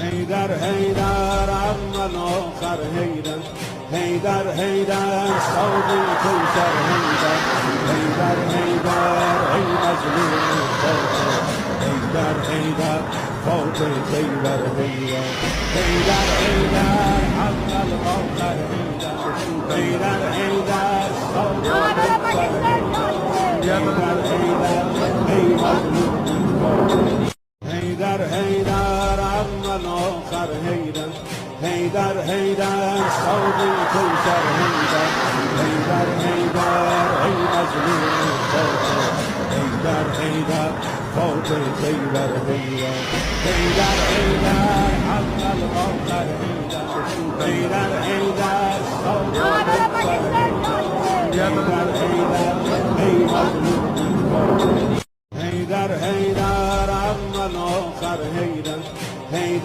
حيدر حيدر عم الآخر حيدر حيدر حيدر صوت الكوثر حيدر حيدر حيدر أي مظلوم حيدر حيدر فوق الخيبر حيدر حيدر حيدر عم الآخر حيدر حيدر حيدر صوت الكوثر حيدر حيدر أي مظلوم حيدر حيدر عم الآخر حيدر حيدر حيدر صوت الكوثر حيدر حيدر حيدر أي مظلوم حيدر حيدر فوق الخيبر حيدر حيدر حيدر